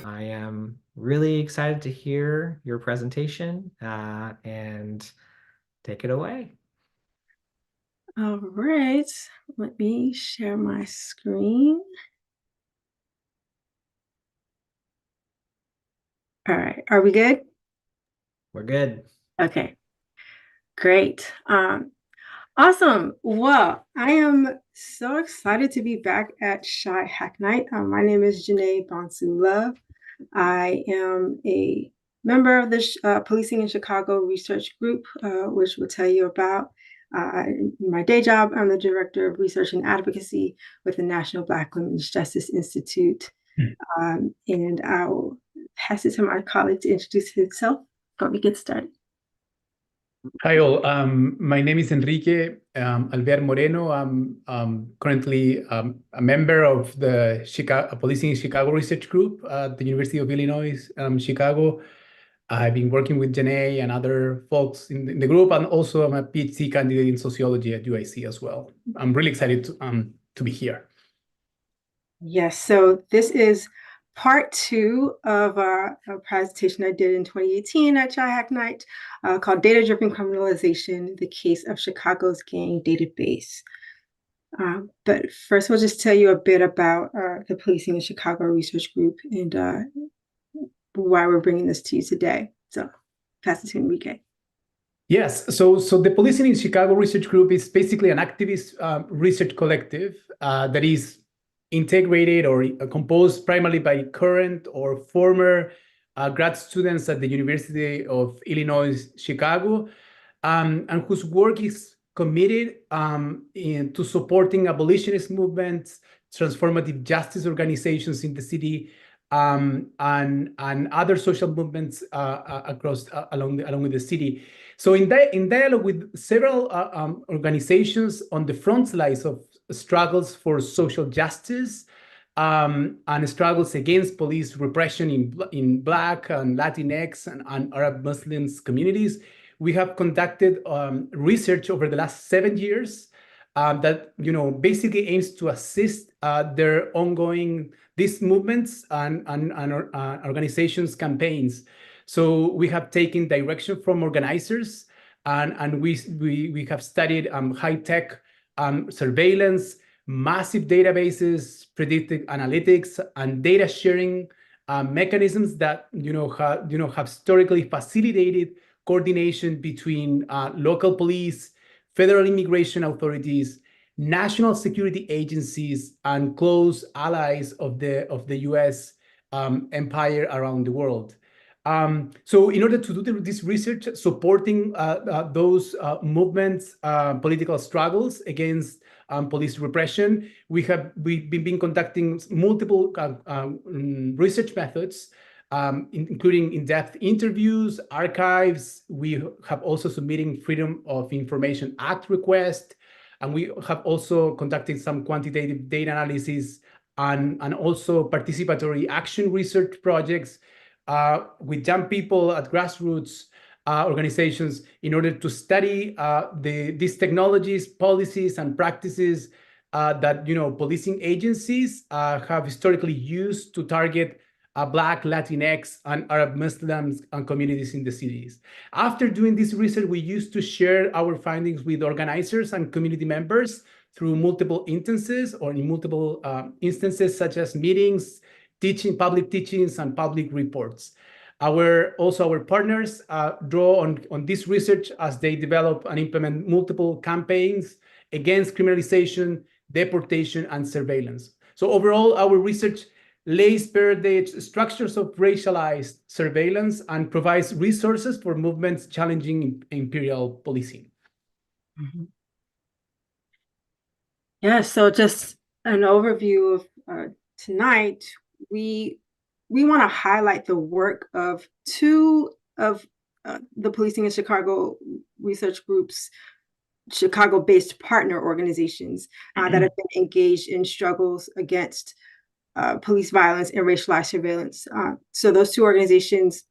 I am really excited to hear your presentation and take it away. All right, let me share my screen. All right, are we good? We're good. Okay, great. Awesome. Well, I am so excited to be back at Shy Hack Night. My name is Janae Bonsu-Love. I am a member of the Policing in Chicago research group, which we'll tell you about. In my day job, I'm the Director of Research and Advocacy with the National Black Women's Justice Institute. And I'll pass it to my colleague to introduce himself before we get started. Hi all, my name is Enrique Alvear Moreno. I'm currently a member of the Policing in Chicago research group at the University of Illinois, Chicago. I've been working with Janae and other folks in the group, and also I'm a PhD candidate in sociology at UIC as well. I'm really excited to be here. Yes, so this is part 2 of a presentation I did in 2018 at Shy Hack Night called Data-Driven Criminalization, the Case of Chicago's Gang Database. But first, we'll just tell you a bit about the Policing in Chicago Research Group and why we're bringing this to you today. So pass it to Enrique. Yes, so the Policing in Chicago Research Group is basically an activist research collective that is integrated or composed primarily by current or former grad students at the University of Illinois, Chicago, and whose work is committed to supporting abolitionist movements, transformative justice organizations in the city, and other social movements along with the city. So in dialogue with several organizations on the front lines of struggles for social justice and struggles against police repression in Black and Latinx and Arab Muslims communities, we have conducted research over the last 7 years that basically aims to assist these movements and organizations' campaigns. So we have taken direction from organizers, and we have studied high-tech surveillance, massive databases, predictive analytics, and data sharing mechanisms that have historically facilitated coordination between local police, federal immigration authorities, national security agencies, and close allies of the U.S. empire around the world. So in order to do this research supporting those movements, political struggles against police repression, we've been conducting multiple research methods, including in-depth interviews, archives. We have also submitting Freedom of Information Act request, and we have also conducted some quantitative data analysis and also participatory action research projects with young people at grassroots organizations in order to study these technologies, policies, and practices that policing agencies have historically used to target Black, Latinx, and Arab Muslims and communities in the cities. After doing this research, we used to share our findings with organizers and community members through multiple instances such as meetings, public teachings, and public reports. Our partners draw on this research as they develop and implement multiple campaigns against criminalization, deportation, and surveillance. So overall, our research lays bare the structures of racialized surveillance and provides resources for movements challenging imperial policing. Mm-hmm. Yeah, so just an overview of tonight, we want to highlight the work of two of the Policing in Chicago research groups, Chicago-based partner organizations that have been engaged in struggles against police violence and racialized surveillance. So those two organizations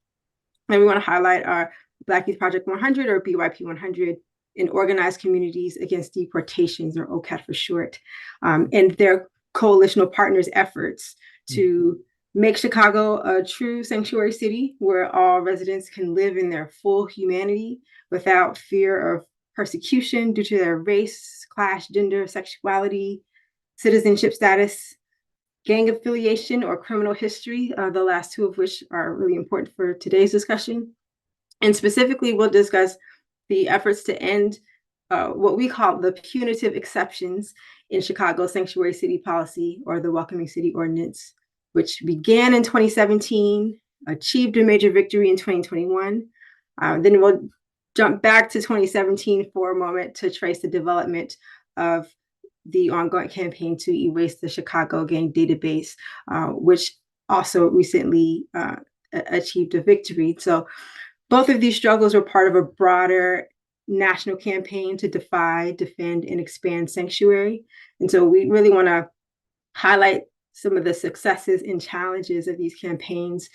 that we want to highlight are Black Youth Project 100, or BYP 100, in Organized Communities Against Deportations, or OCAD for short, and their coalitional partners' efforts to make Chicago a true sanctuary city where all residents can live in their full humanity without fear of persecution due to their race, class, gender, sexuality, citizenship status, gang affiliation, or criminal history, the last two of which are really important for today's discussion. And specifically, we'll discuss the efforts to end what we call the punitive exceptions in Chicago's sanctuary city policy, or the Welcoming City Ordinance, which began in 2017, achieved a major victory in 2021. Then we'll jump back to 2017 for a moment to trace the development of the ongoing campaign to erase the Chicago gang database, which also recently achieved a victory. So both of these struggles were part of a broader national campaign to defy, defend, and expand sanctuary. And so we really want to highlight some of the successes and challenges of these campaigns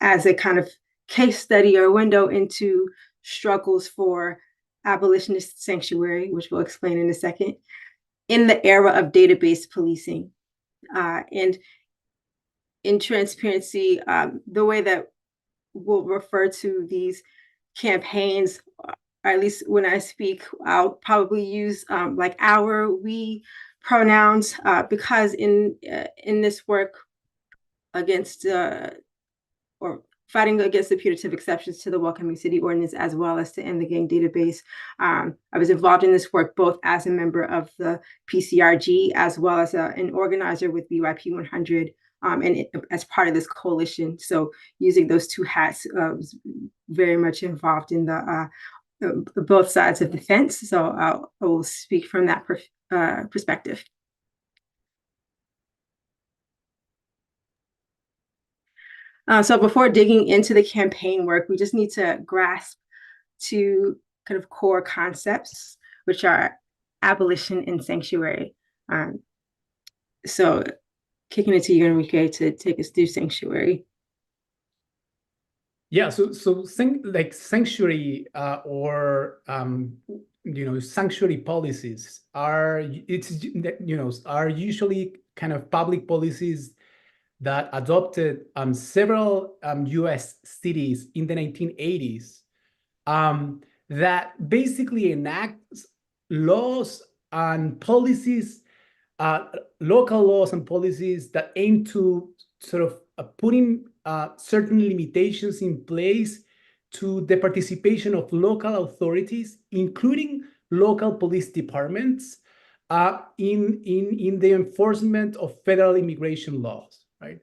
as a kind of case study or window into struggles for abolitionist sanctuary, which we'll explain in a second, in the era of database policing. And in transparency, the way that we'll refer to these campaigns, or at least when I speak, I'll probably use like our, we pronouns, because in this work against or fighting against the punitive exceptions to the Welcoming City Ordinance, as well as to end the gang database, I was involved in this work both as a member of the PCRG as well as an organizer with BYP 100. And as part of this coalition. So using those two hats, was very much involved in the both sides of the fence. So I will speak from that perspective. So before digging into the campaign work, we just need to grasp two kind of core concepts, which are abolition and sanctuary. So kicking it to you, Enrique, to take us through sanctuary. Yeah, so like sanctuary or sanctuary policies are are usually kind of public policies that adopted several U.S. cities in the 1980s that basically enacts laws and policies, local laws and policies that aim to sort of putting certain limitations in place to the participation of local authorities, including local police departments, in the enforcement of federal immigration laws, right?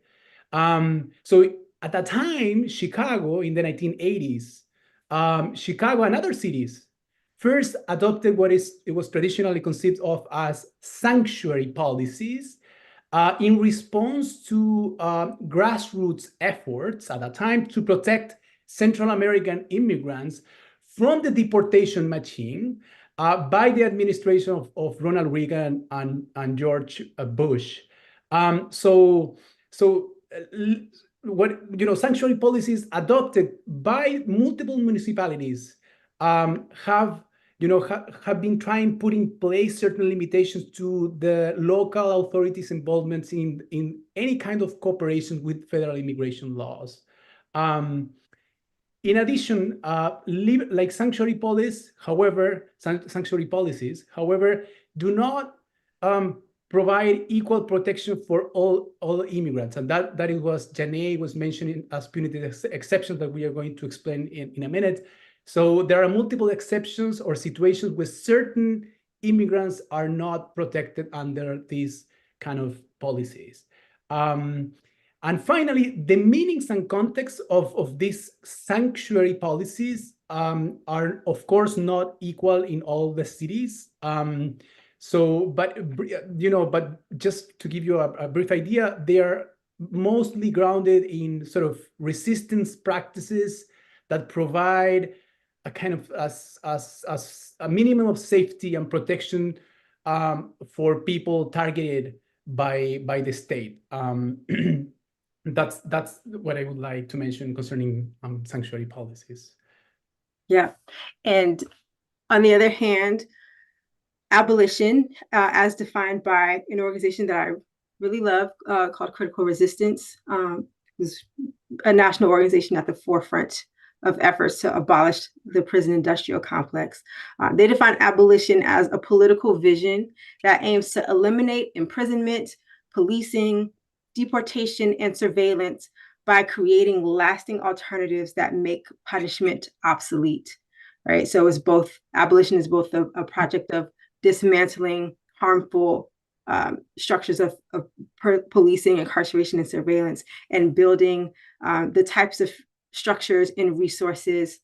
So at that time, Chicago in the 1980s, Chicago and other cities first adopted what it was traditionally conceived of as sanctuary policies in response to grassroots efforts at that time to protect Central American immigrants from the deportation machine by the administration of Ronald Reagan and George Bush. What sanctuary policies adopted by multiple municipalities have been trying put in place certain limitations to the local authorities' involvement in any kind of cooperation with federal immigration laws. In addition, like sanctuary policies, however, do not provide equal protection for all immigrants, and that is what Janae was mentioning as punitive exceptions that we are going to explain in a minute. So there are multiple exceptions or situations where certain immigrants are not protected under these kind of policies. And finally, the meanings and context of these sanctuary policies are, of course, not equal in all the cities. But just to give you a brief idea, they are mostly grounded in sort of resistance practices that provide a kind of as a minimum of safety and protection for people targeted by the state. That's what I would like to mention concerning sanctuary policies. Yeah, and on the other hand, abolition, as defined by an organization that I really love called Critical Resistance. It's a national organization at the forefront of efforts to abolish the prison industrial complex. They define abolition as a political vision that aims to eliminate imprisonment, policing, deportation, and surveillance by creating lasting alternatives that make punishment obsolete. Right. So it's both abolition is both a project of dismantling harmful structures of policing, incarceration, and surveillance, and building the types of structures and resources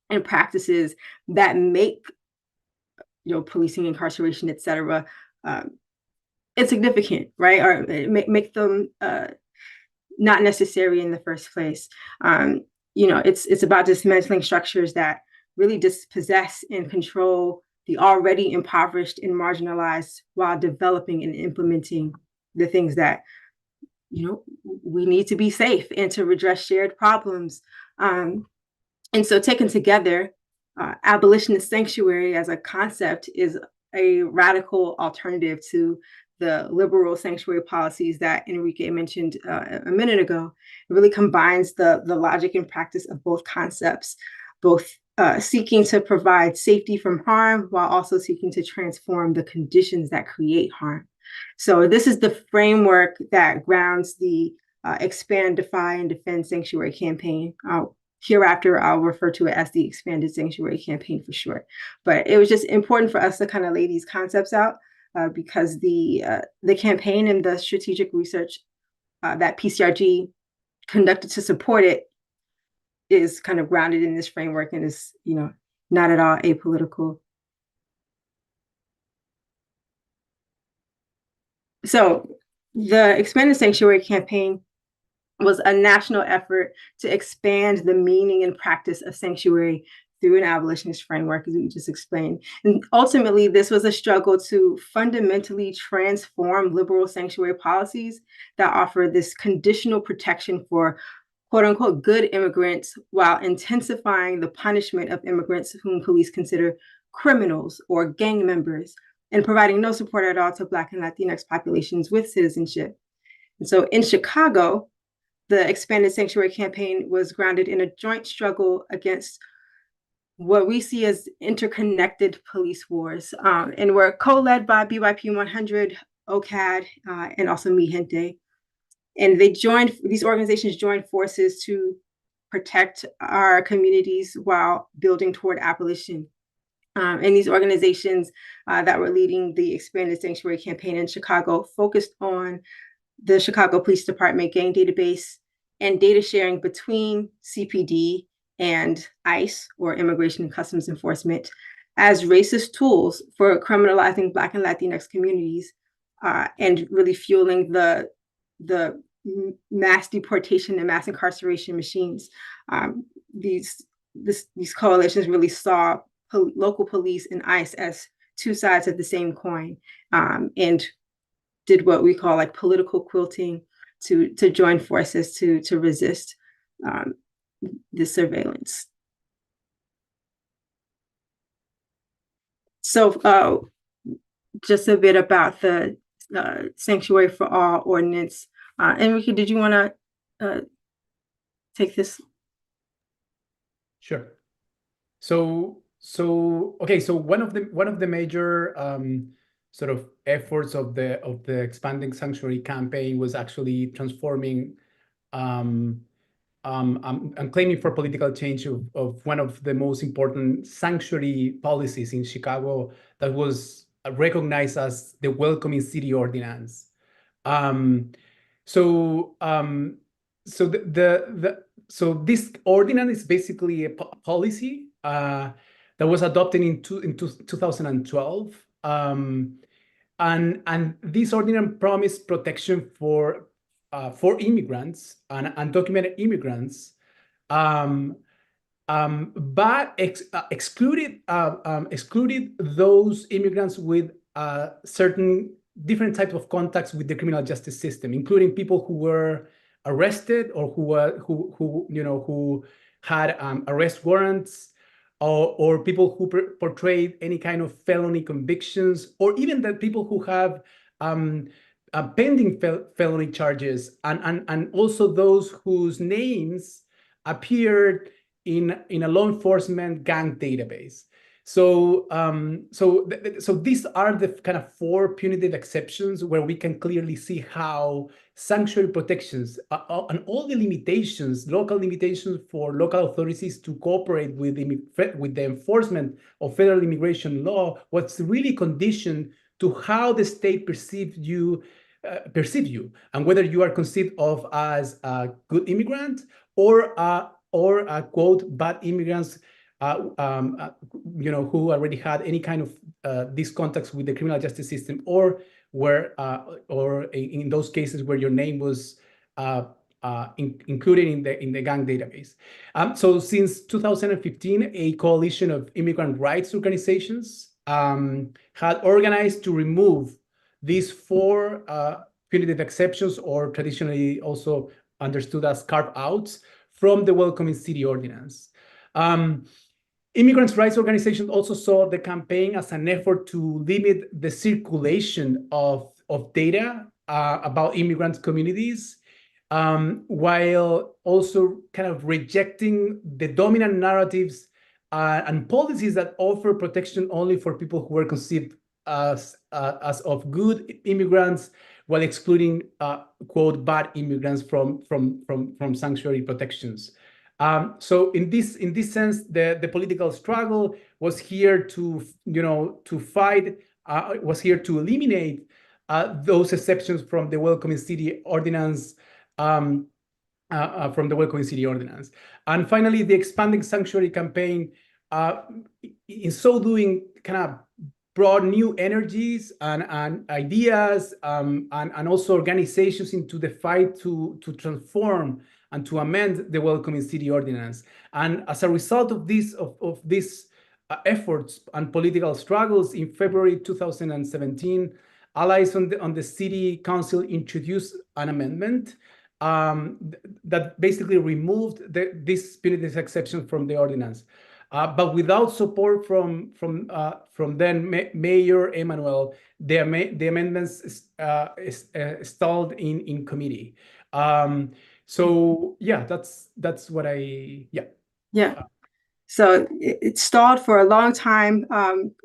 and practices that make policing, incarceration, et cetera, insignificant, right? Or make them not necessary in the first place. It's about dismantling structures that really dispossess and control the already impoverished and marginalized while developing and implementing the things that we need to be safe and to redress shared problems. And so taken together, abolitionist sanctuary as a concept is a radical alternative to the liberal sanctuary policies that Enrique mentioned a minute ago. It really combines the logic and practice of both concepts, both seeking to provide safety from harm while also seeking to transform the conditions that create harm. So this is the framework that grounds the Expand, Defy, and Defend Sanctuary campaign. Hereafter, I'll refer to it as the Expanded Sanctuary campaign for short. But it was just important for us to kind of lay these concepts out because the campaign and the strategic research that PCRG conducted to support it is kind of grounded in this framework and is, not at all apolitical. So the Expanded Sanctuary campaign was a national effort to expand the meaning and practice of sanctuary through an abolitionist framework, as we just explained. And ultimately, this was a struggle to fundamentally transform liberal sanctuary policies that offer this conditional protection for quote unquote good immigrants while intensifying the punishment of immigrants whom police consider criminals or gang members and providing no support at all to Black and Latinx populations with citizenship. And so in Chicago, the Expanded Sanctuary campaign was grounded in a joint struggle against what we see as interconnected police wars, and were co-led by BYP 100, OCAD, and also Mi Gente. And these organizations joined forces to protect our communities while building toward abolition. And these organizations that were leading the Expanded Sanctuary campaign in Chicago focused on the Chicago Police Department gang database and data sharing between CPD and ICE, or Immigration and Customs Enforcement, as racist tools for criminalizing Black and Latinx communities and really fueling the mass deportation and mass incarceration machines. These coalitions really saw local police and ICE as two sides of the same coin, and did what we call political quilting to join forces to resist the surveillance. So just a bit about the Sanctuary for All Ordinance. Enrique, did you want to take this? Sure. So one of the major sort of efforts of the Expanding Sanctuary campaign was actually transforming and claiming for political change of one of the most important sanctuary policies in Chicago that was recognized as the Welcoming City Ordinance. So this ordinance is basically a policy that was adopted in 2012, and this ordinance promised protection for immigrants and undocumented immigrants, but excluded those immigrants with certain different types of contacts with the criminal justice system, including people who were arrested or who had arrest warrants, or people who portrayed any kind of felony convictions, or even the people who have pending felony charges, and also those whose names appeared in a law enforcement gang database. So these are the kind of 4 punitive exceptions where we can clearly see how sanctuary protections and all the limitations, local limitations for local authorities to cooperate with the enforcement of federal immigration law was really conditioned to how the state perceive you, and whether you are conceived of as a good immigrant or a quote bad immigrants, who already had any kind of these contacts with the criminal justice system, or in those cases where your name was included in the gang database. So since 2015, a coalition of immigrant rights organizations had organized to remove these 4 punitive exceptions, or traditionally also understood as carve-outs, from the Welcoming City Ordinance. Immigrants' rights organizations also saw the campaign as an effort to limit the circulation of data about immigrant communities, while also kind of rejecting the dominant narratives and policies that offer protection only for people who were conceived as of good immigrants, while excluding quote bad immigrants from sanctuary protections. So in this sense, the political struggle was here to fight, was here to eliminate those exceptions from the Welcoming City Ordinance. And finally, the Expanding Sanctuary campaign, in so doing, kind of brought new energies and ideas, and also organizations into the fight to transform and to amend the Welcoming City Ordinance. And as a result of these efforts and political struggles, in February 2017, allies on the City Council introduced an amendment that basically removed this punitive exception from the ordinance. But without support from then Mayor Emanuel, the amendments stalled in committee. So yeah, that's what Yeah. So it stalled for a long time.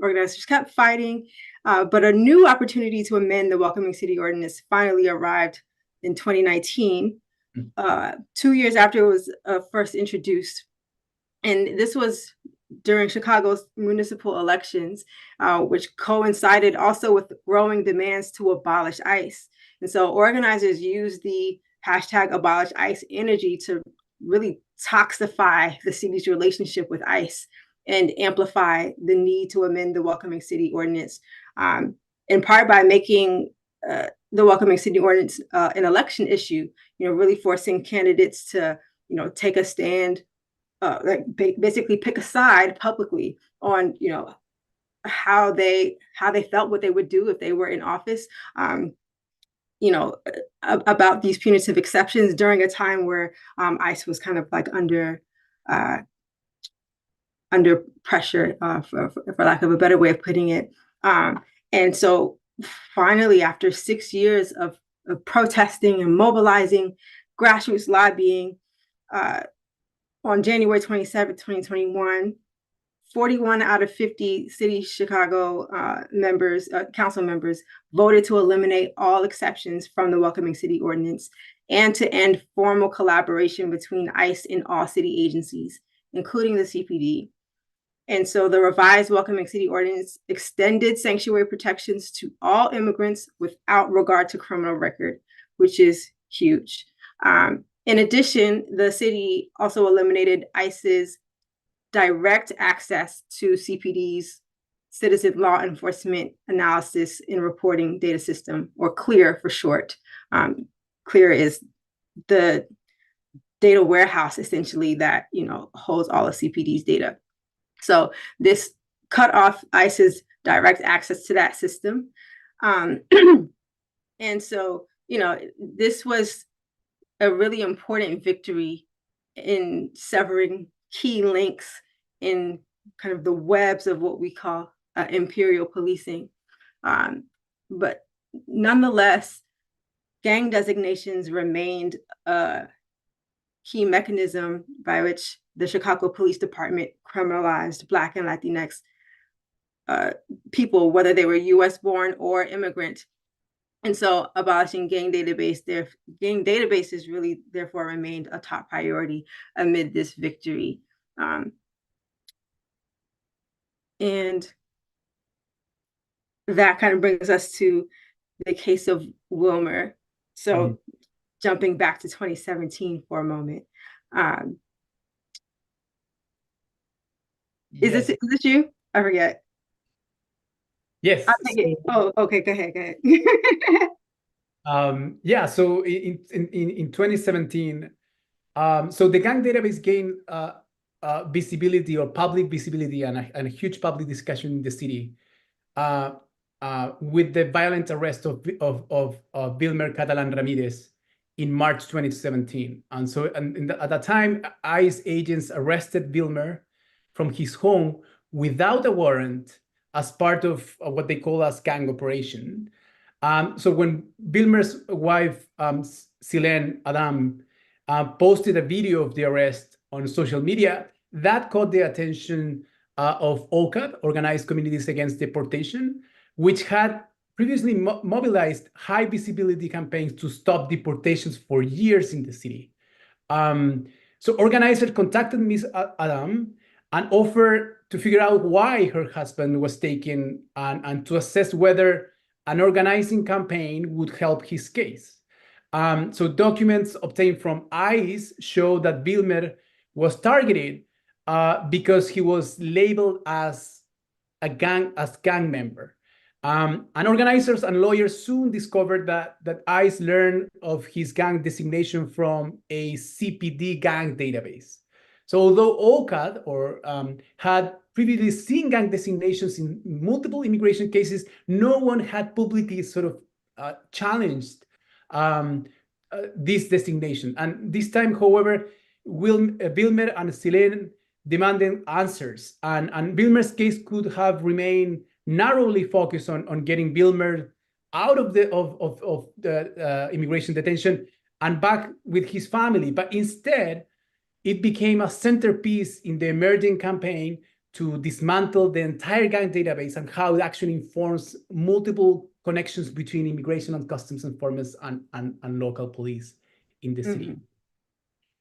Organizers kept fighting, but a new opportunity to amend the Welcoming City Ordinance finally arrived in 2019, 2 years after it was first introduced. And this was during Chicago's municipal elections, which coincided also with growing demands to abolish ICE. And so organizers used the hashtag Abolish ICE energy to really toxify the city's relationship with ICE and amplify the need to amend the Welcoming City Ordinance, in part by making the Welcoming City Ordinance an election issue, really forcing candidates to, take a stand, basically pick a side publicly on, how they felt, what they would do if they were in office, about these punitive exceptions during a time where ICE was kind of like under pressure, for lack of a better way of putting it. And so finally, after 6 years of protesting and mobilizing, grassroots lobbying, on January 27, 2021, 41 out of 50 City Chicago council members voted to eliminate all exceptions from the Welcoming City Ordinance and to end formal collaboration between ICE and all city agencies, including the CPD. And so the revised Welcoming City Ordinance extended sanctuary protections to all immigrants without regard to criminal record, which is huge. In addition, the city also eliminated ICE's direct access to CPD's Citizen Law Enforcement Analysis and Reporting Data System, or CLEAR for short. CLEAR is the data warehouse, essentially, that holds all of CPD's data. So this cut off ICE's direct access to that system. And so, this was a really important victory in severing key links in kind of the webs of what we call imperial policing. But nonetheless, gang designations remained a key mechanism by which the Chicago Police Department criminalized Black and Latinx people, whether they were US born or immigrant. And so abolishing gang databases really therefore remained a top priority amid this victory. And that kind of brings us to the case of Wilmer. So jumping back to 2017 for a moment. Is this you? I forget. Yes. Oh, okay. Go ahead. Yeah. So in 2017, so the gang database gained visibility or public visibility and a huge public discussion in the city with the violent arrest of Bilmer Ramirez in March 2017. And so at that time, ICE agents arrested Bilmer from his home without a warrant as part of what they call as gang operation. So when Bilmer's wife, Silene Adam, posted a video of the arrest on social media, that caught the attention of OCAD, Organized Communities Against Deportation, which had previously mobilized high visibility campaigns to stop deportations for years in the city. So organizers contacted Ms. Adam and offered to figure out why her husband was taken and to assess whether an organizing campaign would help his case. So documents obtained from ICE show that Bilmer was targeted because he was labeled as a gang member. And organizers and lawyers soon discovered that ICE learned of his gang designation from a CPD gang database. So although OCAD had previously seen gang designations in multiple immigration cases, no one had publicly sort of challenged this designation. And this time, however, Bilmer and Silene demanded answers. And Bilmer's case could have remained narrowly focused on getting Bilmer out of the immigration detention and back with his family. But instead, it became a centerpiece in the emerging campaign to dismantle the entire gang database and how it actually informs multiple connections between immigration and customs enforcement and local police in the city.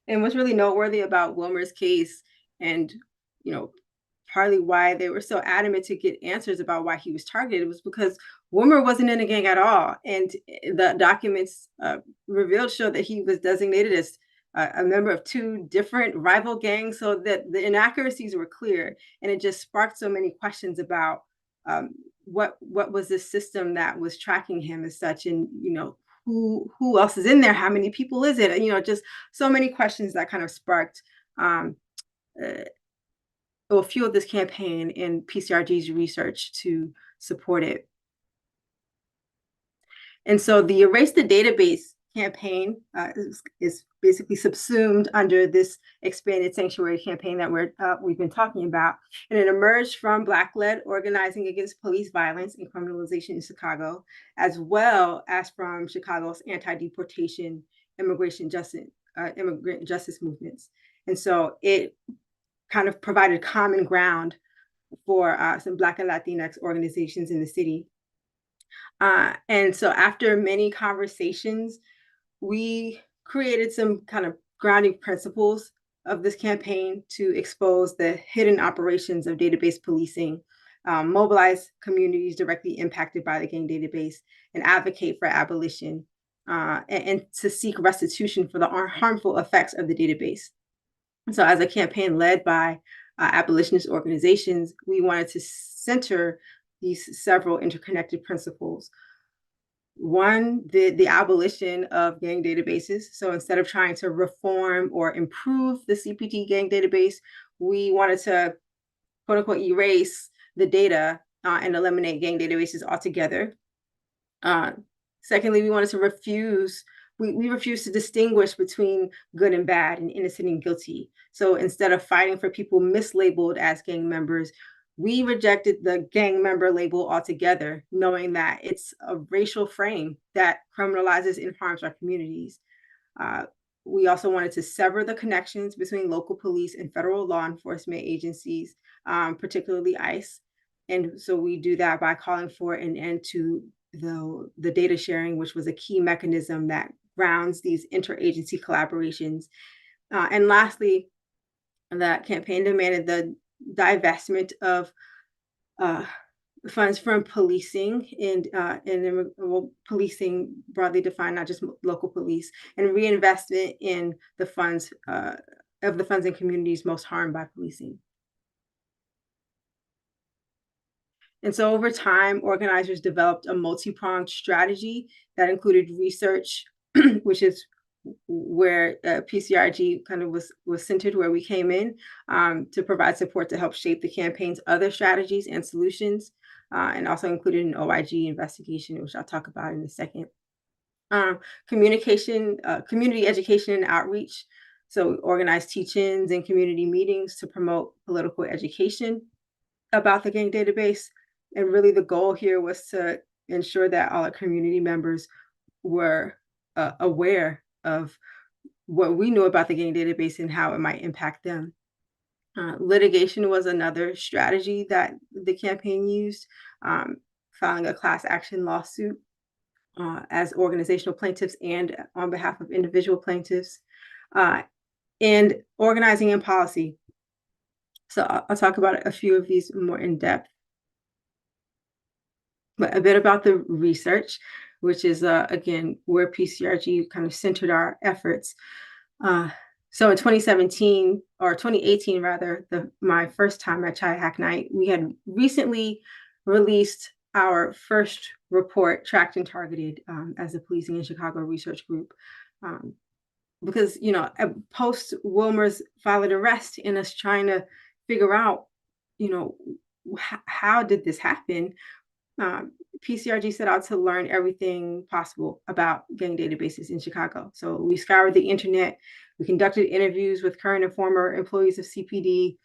And what's really noteworthy about Wilmer's case, and partly why they were so adamant to get answers about why he was targeted, was because Wilmer wasn't in a gang at all. And the documents showed that he was designated as a member of two different rival gangs, so that the inaccuracies were clear. And it just sparked so many questions about what was the system that was tracking him as such, and who else is in there, how many people is it, just so many questions that kind of sparked fueled this campaign and PCRG's research to support it. And so the Erase the Database campaign is basically subsumed under this expanded sanctuary campaign that we've been talking about. And it emerged from Black-led organizing against police violence and criminalization in Chicago, as well as from Chicago's anti-deportation immigrant justice movements. And so it kind of provided common ground for some Black and Latinx organizations in the city. And so after many conversations, we created some kind of grounding principles of this campaign to expose the hidden operations of database policing, mobilize communities directly impacted by the gang database, and advocate for abolition, and to seek restitution for the harmful effects of the database. So as a campaign led by abolitionist organizations, we wanted to center these several interconnected principles. One, the abolition of gang databases. So instead of trying to reform or improve the CPT gang database, we wanted to, quote unquote, erase the data and eliminate gang databases altogether. Secondly, we wanted to refuse to distinguish between good and bad and innocent and guilty. So instead of fighting for people mislabeled as gang members, we rejected the gang member label altogether, knowing that it's a racial frame that criminalizes and harms our communities. We also wanted to sever the connections between local police and federal law enforcement agencies, particularly ICE. And so we do that by calling for an end to the data sharing, which was a key mechanism that grounds these interagency collaborations. And lastly, the campaign demanded the divestment of funds from policing and policing broadly defined, not just local police, and reinvestment in the funds in communities most harmed by policing. And so over time, organizers developed a multi-pronged strategy that included research, which is where PCRG kind of was centered, where we came in to provide support to help shape the campaign's other strategies and solutions, and also included an OIG investigation, which I'll talk about in a second. Communication, community education and outreach. So we organized teach-ins and community meetings to promote political education about the gang database. And really the goal here was to ensure that all our community members were aware of what we knew about the gang database and how it might impact them. Litigation was another strategy that the campaign used, filing a class action lawsuit as organizational plaintiffs and on behalf of individual plaintiffs, and organizing and policy. So I'll talk about a few of these more in depth. But a bit about the research, which is, again, where PCRG kind of centered our efforts. So in 2017, or 2018 rather, my first time at Chai Hack Night, we had recently released our first report, Tracked and Targeted, as a Policing in Chicago research group. Because, you know, post Wilmer's violent arrest and us trying to figure out, you know, how did this happen? PCRG set out to learn everything possible about gang databases in Chicago. So we scoured the internet, we conducted interviews with current and former employees of CPD,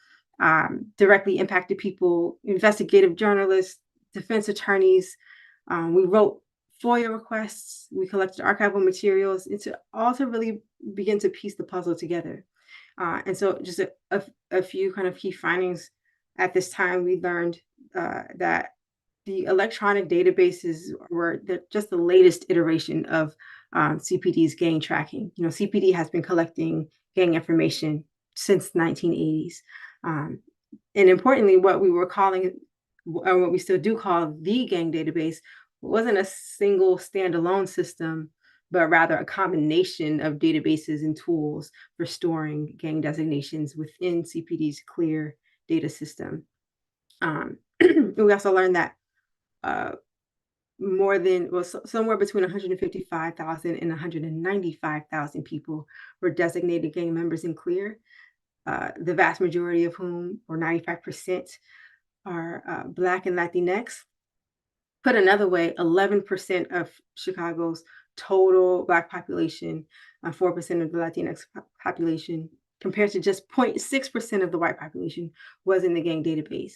directly impacted people, investigative journalists, defense attorneys. We wrote FOIA requests, we collected archival materials, and to really begin to piece the puzzle together. And so just a few kind of key findings at this time, we learned that the electronic databases were just the latest iteration of CPD's gang tracking. You know, CPD has been collecting gang information since the 1980s. And importantly, what we were calling, or what we still do call the gang database, wasn't a single standalone system, but rather a combination of databases and tools for storing gang designations within CPD's clear data system. We also learned that somewhere between 155,000 and 195,000 people were designated gang members in clear, the vast majority of whom, or 95%, are Black and Latinx. Put another way, 11% of Chicago's total Black population, 4% of the Latinx population, compared to just 0.6% of the white population, was in the gang database.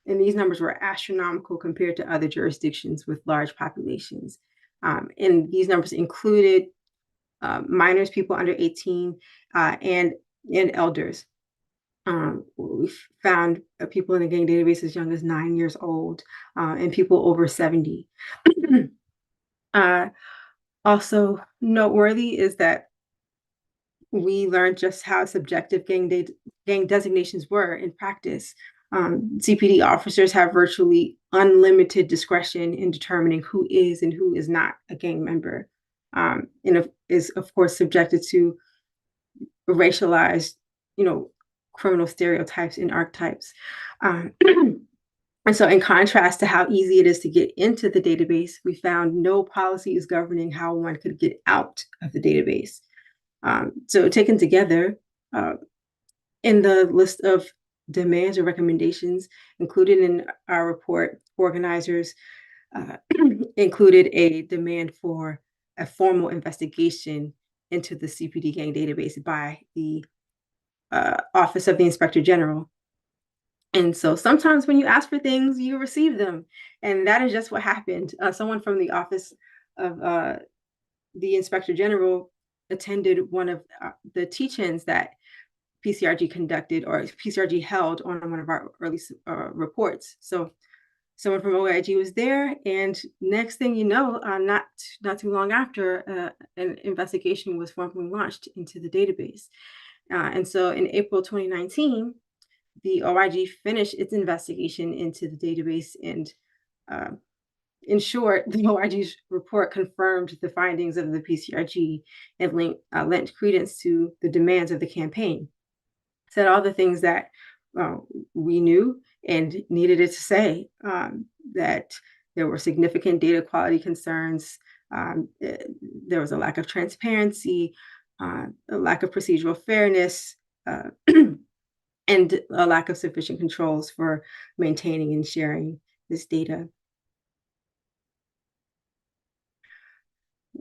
And these numbers were astronomical compared to other jurisdictions with large populations. And these numbers included minors, people under 18, and elders. We found people in the gang database as young as 9 years old, and people over 70. Also noteworthy is that we learned just how subjective gang designations were in practice. CPD officers have virtually unlimited discretion in determining who is and who is not a gang member, and is of course subjected to racialized, criminal stereotypes and archetypes. And so in contrast to how easy it is to get into the database, we found no policies governing how one could get out of the database. So taken together, in the list of demands or recommendations included in our report, organizers included a demand for a formal investigation into the CPD gang database by the Office of the Inspector General. And so sometimes when you ask for things, you receive them. And that is just what happened. Someone from the office of the Inspector General attended one of the teach-ins that PCRG conducted, or PCRG held on one of our early reports. So someone from OIG was there, and next thing you know, not too long after, an investigation was formally launched into the database. And so in April 2019, the OIG finished its investigation into the database, and uh, in short, the OIG's report confirmed the findings of the PCRG and lent credence to the demands of the campaign. Said all the things that we knew and needed it to say, that there were significant data quality concerns, there was a lack of transparency, a lack of procedural fairness, uh, and a lack of sufficient controls for maintaining and sharing this data.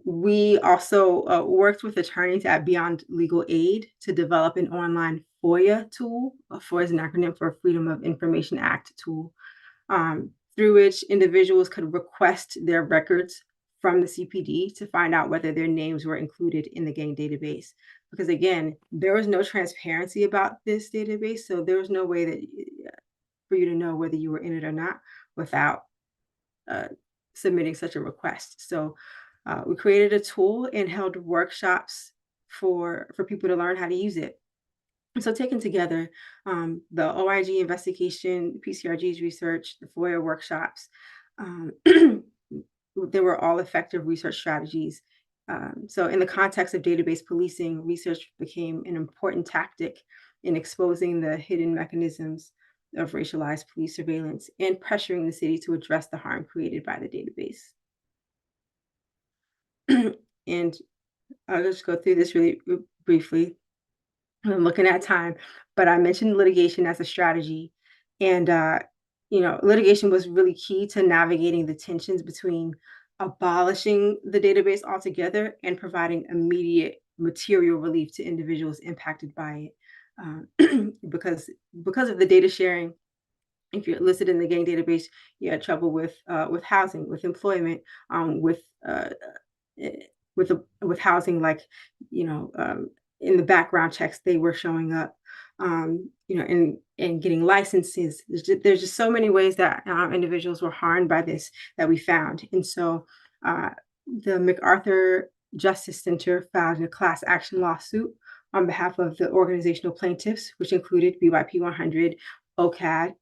We also worked with attorneys at Beyond Legal Aid to develop an online FOIA tool. FOIA is an acronym for Freedom of Information Act tool, through which individuals could request their records from the CPD to find out whether their names were included in the gang database. Because again, there was no transparency about this database, so there was no way that for you to know whether you were in it or not without submitting such a request. So we created a tool and held workshops for people to learn how to use it. So taken together, the OIG investigation, PCRG's research, the FOIA workshops, they were all effective research strategies. So in the context of database policing, research became an important tactic in exposing the hidden mechanisms of racialized police surveillance and pressuring the city to address the harm created by the database. And I'll just go through this really briefly. I'm looking at time, but I mentioned litigation as a strategy. And, litigation was really key to navigating the tensions between abolishing the database altogether and providing immediate material relief to individuals impacted by it. Because of the data sharing, if you're listed in the gang database, you had trouble with housing, with employment, eh, with housing, like in the background checks they were showing up, and getting licenses. There's just so many ways that individuals were harmed by this that we found, and so the MacArthur Justice Center filed a class action lawsuit on behalf of the organizational plaintiffs, which included BYP 100, OCAD,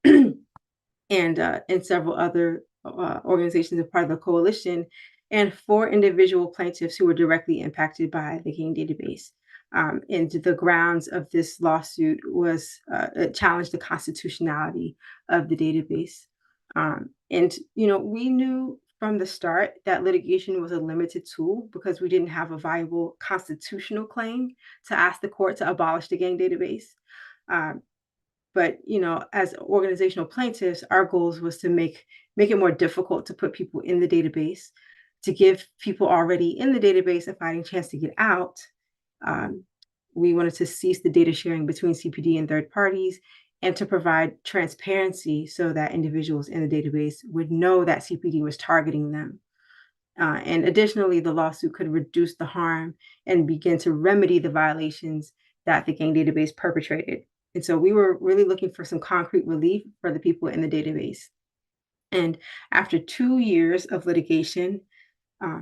and several other organizations as part of the coalition, and 4 individual plaintiffs who were directly impacted by the gang database. And the grounds of this lawsuit was it challenged the constitutionality of the database. And we knew from the start that litigation was a limited tool because we didn't have a viable constitutional claim to ask the court to abolish the gang database. But as organizational plaintiffs, our goals was to make it more difficult to put people in the database, to give people already in the database a fighting chance to get out. We wanted to cease the data sharing between CPD and third parties, and to provide transparency so that individuals in the database would know that CPD was targeting them. And additionally, the lawsuit could reduce the harm and begin to remedy the violations that the gang database perpetrated. And so we were really looking for some concrete relief for the people in the database. And after 2 years of litigation,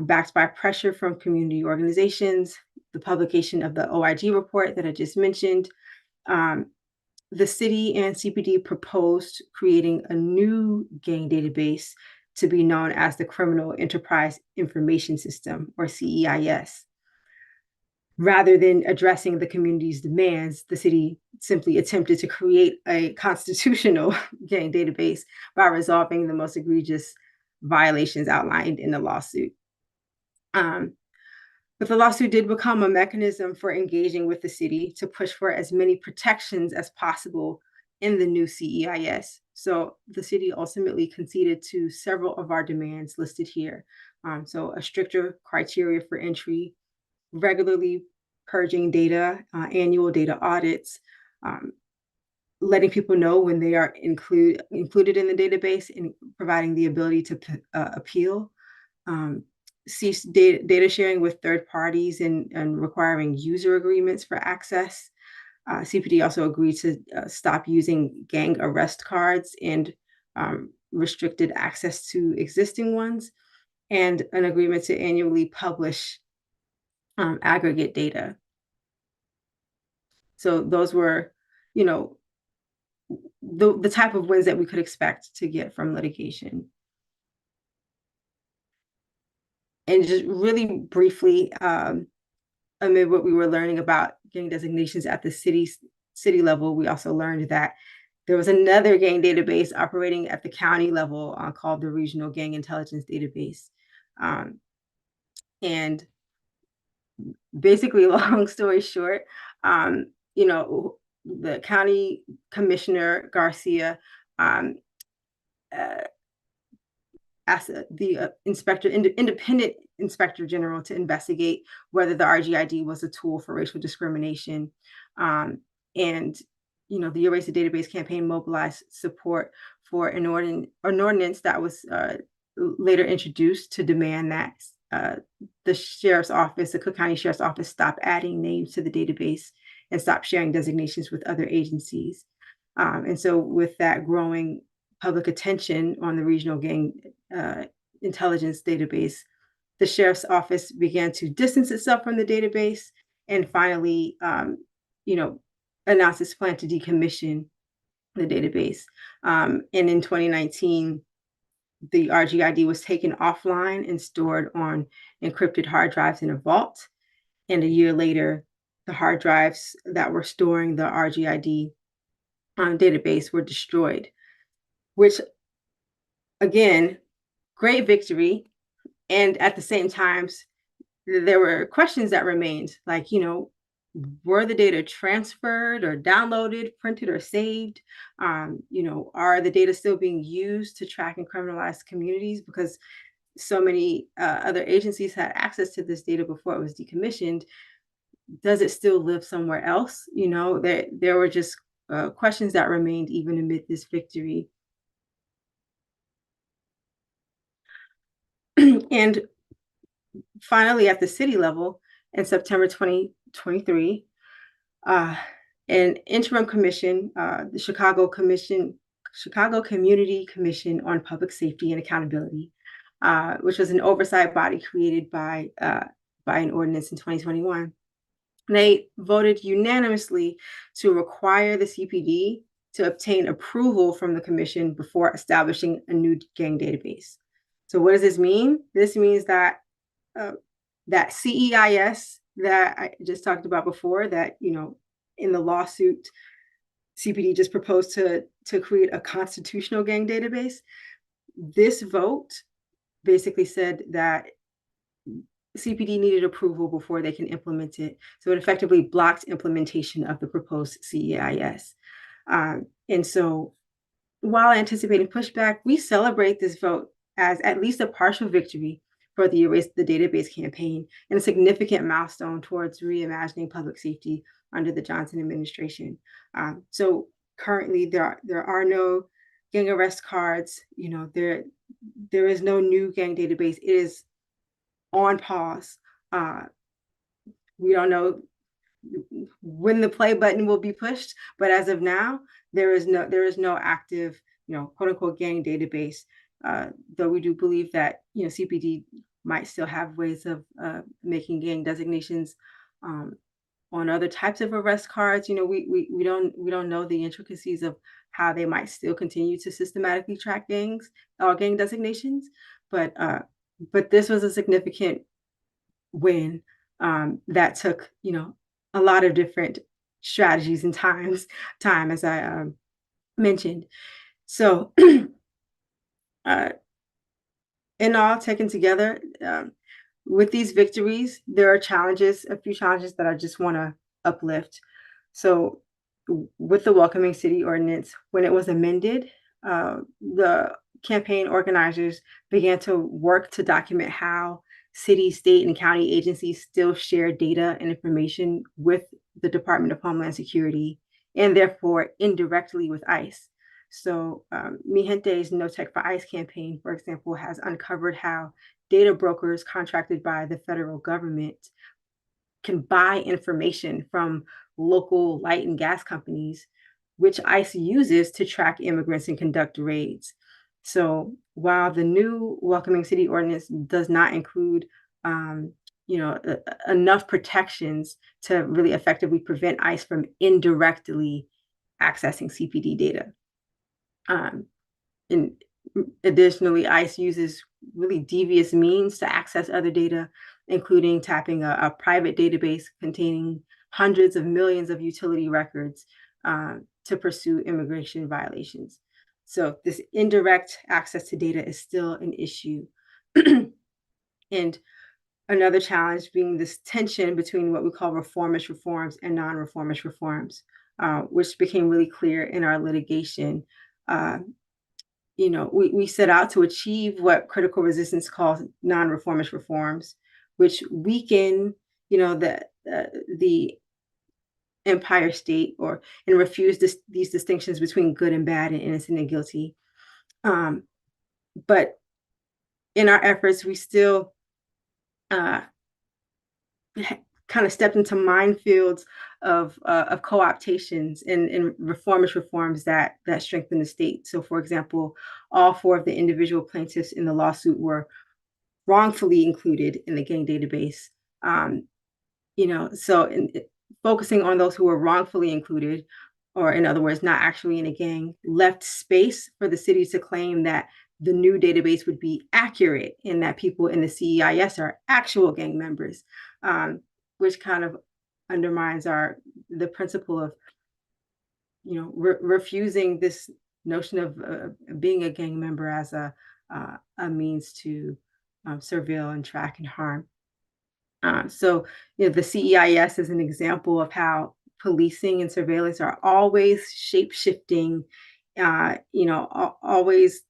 backed by pressure from community organizations, the publication of the OIG report that I just mentioned, the city and CPD proposed creating a new gang database to be known as the Criminal Enterprise Information System, or CEIS. Rather than addressing the community's demands, the city simply attempted to create a constitutional gang database by resolving the most egregious violations outlined in the lawsuit. But the lawsuit did become a mechanism for engaging with the city to push for as many protections as possible in the new CEIS. So the city ultimately conceded to several of our demands listed here. So a stricter criteria for entry, regularly purging data, annual data audits, letting people know when they are included in the database and providing the ability to appeal, cease data sharing with third parties and requiring user agreements for access. CPD also agreed to stop using gang arrest cards and restricted access to existing ones, and an agreement to annually publish aggregate data. So those were, you know, the type of wins that we could expect to get from litigation. And just really briefly, amid what we were learning about gang designations at the city level, we also learned that there was another gang database operating at the county level called the Regional Gang Intelligence Database. And basically, long story short, you know, the county commissioner Garcia asked the independent inspector general to investigate whether the RGID was a tool for racial discrimination. And, you know, the Erase the Database campaign mobilized support for an ordinance that was later introduced to demand that the sheriff's office, the Cook County Sheriff's Office, stop adding names to the database and stop sharing designations with other agencies. And so with that growing public attention on the Regional Gang Intelligence Database, the Sheriff's Office began to distance itself from the database and finally, you know, announced its plan to decommission the database. And in 2019, the RGID was taken offline and stored on encrypted hard drives in a vault. And a year later, the hard drives that were storing the RGID database were destroyed, which, again, great victory. And at the same time, there were questions that remained, like, you know, were the data transferred or downloaded, printed or saved? You know, are the data still being used to track and criminalize communities? Because so many other agencies had access to this data before it was decommissioned. Does it still live somewhere else? You know, there were just questions that remained even amid this victory. And finally, at the city level, in September 2023, an interim commission, the Chicago Community Commission on Public Safety and Accountability, which was an oversight body created by an ordinance in 2021. They voted unanimously to require the CPD to obtain approval from the commission before establishing a new gang database. So what does this mean? This means that that CEIS that I just talked about before, that, you know, in the lawsuit, CPD just proposed to create a constitutional gang database. This vote basically said that CPD needed approval before they can implement it. So it effectively blocked implementation of the proposed CEIS. And so while anticipating pushback, we celebrate this vote as at least a partial victory for the Erase the Database campaign and a significant milestone towards reimagining public safety under the Johnson administration. So currently there are no gang arrest cards. You know, there is no new gang database. It is on pause. We don't know when the play button will be pushed, but as of now, there is no active, you know, quote unquote gang database. Though we do believe that, you know, CPD might still have ways of making gang designations on other types of arrest cards. You know, we don't know the intricacies of how they might still continue to systematically track gangs or gang designations, but this was a significant win that took, you know, a lot of different strategies and time, as I mentioned. So in all, taken together, with these victories, there are challenges, a few challenges that I just want to uplift. So with the Welcoming City Ordinance, when it was amended, the campaign organizers began to work to document how city, state, and county agencies still share data and information with the Department of Homeland Security and therefore indirectly with ICE. So Mi Gente's No Tech for ICE campaign, for example, has uncovered how data brokers contracted by the federal government can buy information from local light and gas companies, which ICE uses to track immigrants and conduct raids. So while the new Welcoming City Ordinance does not include enough protections to really effectively prevent ICE from indirectly accessing CPD data. And additionally, ICE uses really devious means to access other data, including tapping a private database containing hundreds of millions of utility records to pursue immigration violations. So this indirect access to data is still an issue. And another challenge being this tension between what we call reformist reforms and non-reformist reforms, which became really clear in our litigation. We set out to achieve what critical resistance calls non-reformist reforms, which weaken, the empire state and refuse these distinctions between good and bad and innocent and guilty. But in our efforts, we still kind of stepped into minefields of co-optations and reformist reforms that strengthen the state. So, for example, all 4 of the individual plaintiffs in the lawsuit were wrongfully included in the gang database. Focusing on those who were wrongfully included, or in other words, not actually in a gang, left space for the city to claim that the new database would be accurate and that people in the CEIS are actual gang members, which kind of undermines the principle of, refusing this notion of being a gang member as a means to surveil and track and harm. So the CEIS is an example of how policing and surveillance are always shape-shifting, always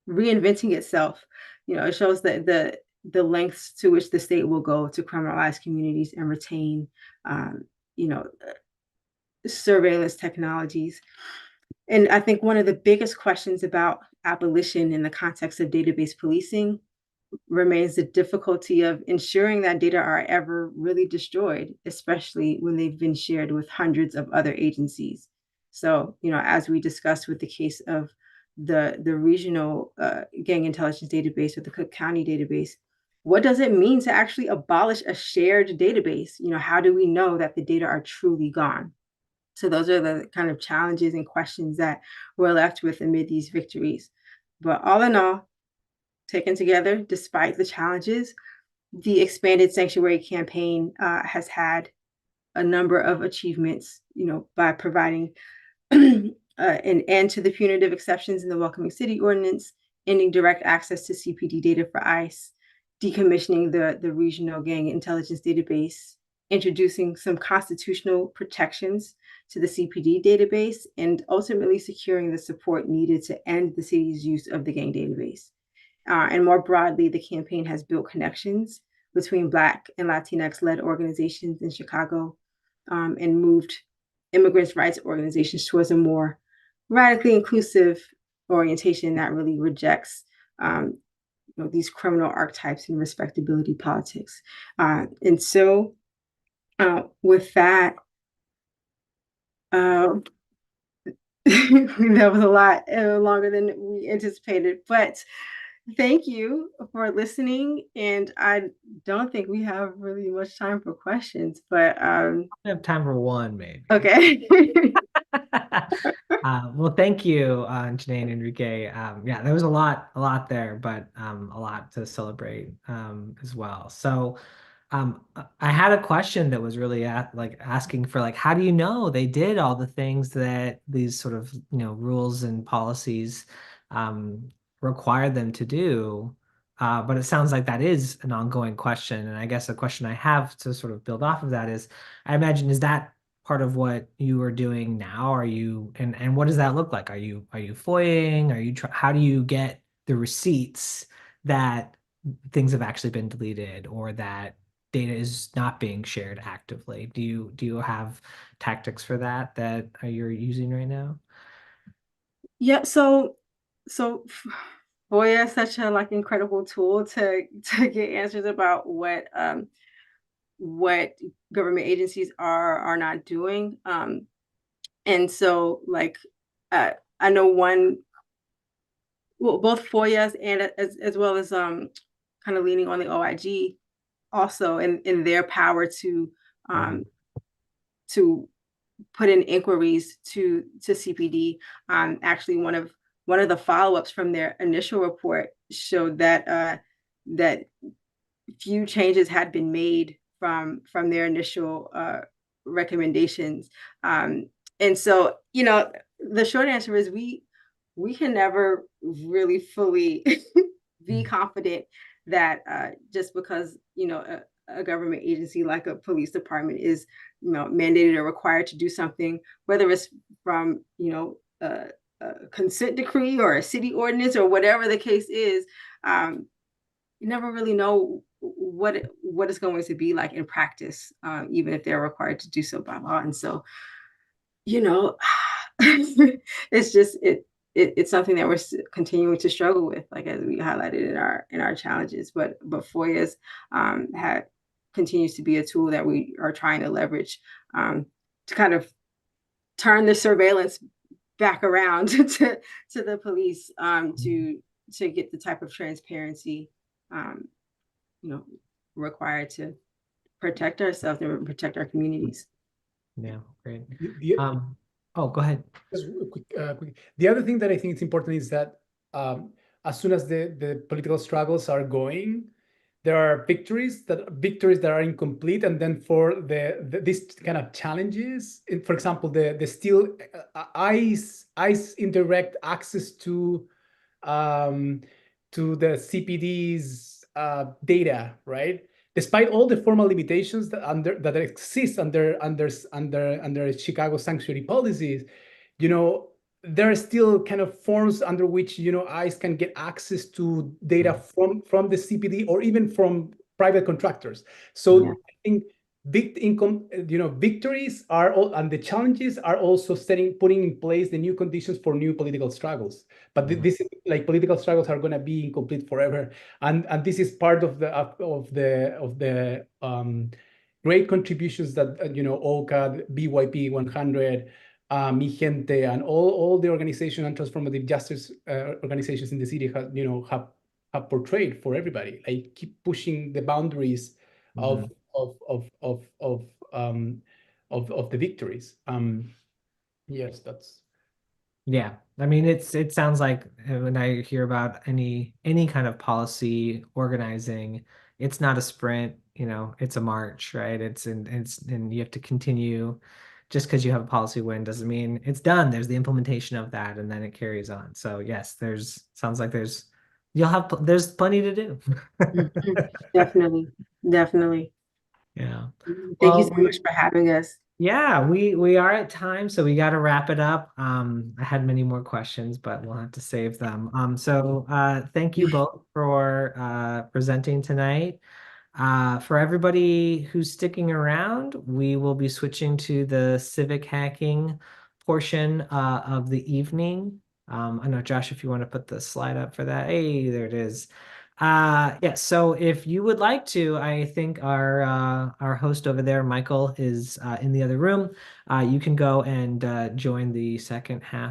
reinventing itself. It shows that the lengths to which the state will go to criminalize communities and retain, surveillance technologies. And I think one of the biggest questions about abolition in the context of database policing remains the difficulty of ensuring that data are ever really destroyed, especially when they've been shared with hundreds of other agencies. So, as we discussed with the case of the regional gang intelligence database or the Cook County database, what does it mean to actually abolish a shared database? How do we know that the data are truly gone? So those are the kind of challenges and questions that we're left with amid these victories. But all in all, taken together, despite the challenges, the expanded sanctuary campaign has had a number of achievements, by providing an end to the punitive exceptions in the Welcoming City Ordinance, ending direct access to CPD data for ICE, decommissioning the regional gang intelligence database, introducing some constitutional protections to the CPD database, and ultimately securing the support needed to end the city's use of the gang database. And more broadly, the campaign has built connections between Black and Latinx-led organizations in Chicago, and moved immigrants' rights organizations towards a more radically inclusive orientation that really rejects these criminal archetypes and respectability politics. And so with that, that was a lot longer than we anticipated, but thank you for listening. And I don't think we have really much time for questions, but We have time for one, maybe. Okay. Well, thank you, Janae and Enrique. Yeah, there was a lot there, but a lot to celebrate as well. So I had a question that was really asking for how do you know they did all the things that these sort of rules and policies require them to do? But it sounds like that is an ongoing question. And I guess the question I have to sort of build off of that is, I imagine, is that part of what you are doing now? Are you, and what does that look like? Are you FOIAing? How do you get the receipts that things have actually been deleted or that data is not being shared actively? Do you have tactics for that you're using right now? Yeah, so FOIA is such a like incredible tool to get answers about what government agencies are not doing. And so like I know one, well, both FOIAs and as well as kind of leaning on the OIG also in their power um to put in inquiries to CPD. Actually, one of the follow-ups from their initial report showed that few changes had been made from their initial recommendations. And so, the short answer is we can never really fully be confident that just because a government agency like a police department is mandated or required to do something, whether it's from a consent decree or a city ordinance or whatever the case is. You never really know what it's going to be like in practice, even if they're required to do so by law. And so, you know, it's just it's something that we're continuing to struggle with, like as we highlighted in our challenges. But FOIA's had continues to be a tool that we are trying to leverage to kind of turn the surveillance back around to the police to get the type of transparency um, required to protect ourselves and protect our communities. Yeah, great. The, Oh, go ahead. just quick. The other thing that I think is important is that as soon as the political struggles are going, there are victories that are incomplete, and then for these kind of challenges, for example, the still ICE indirect access to the CPD's data, right? Despite all the formal limitations that exist under Chicago sanctuary policies, there are still kind of forms under which ICE can get access to data from the CPD or even from private contractors. So I think big income, victories are all, and the challenges are also putting in place the new conditions for new political struggles. But this is like political struggles are going to be incomplete forever, and this is part of the great contributions that OCAD, BYP 100. Mi Gente, and all the organization and transformative justice organizations in the city have portrayed for everybody. Like keep pushing the boundaries of the victories. Yes, that's. Yeah, I mean it sounds like when I hear about any kind of policy organizing, it's not a sprint, it's a march, right? And you have to continue. Just because you have a policy win doesn't mean it's done. There's the implementation of that and then it carries on. So yes, sounds like there's plenty to do. Definitely. Yeah. Thank you Well, so much for having us. yeah, we are at time, so we got to wrap it up. I had many more questions, but we'll have to save them. So thank you both for presenting tonight. For everybody who's sticking around, we will be switching to the civic hacking portion of the evening. I know, Josh, if you want to put the slide up for that. Hey, there it is. Yeah, so if you would like to, I think our host over there, Michael, is in the other room. You can go and join the second half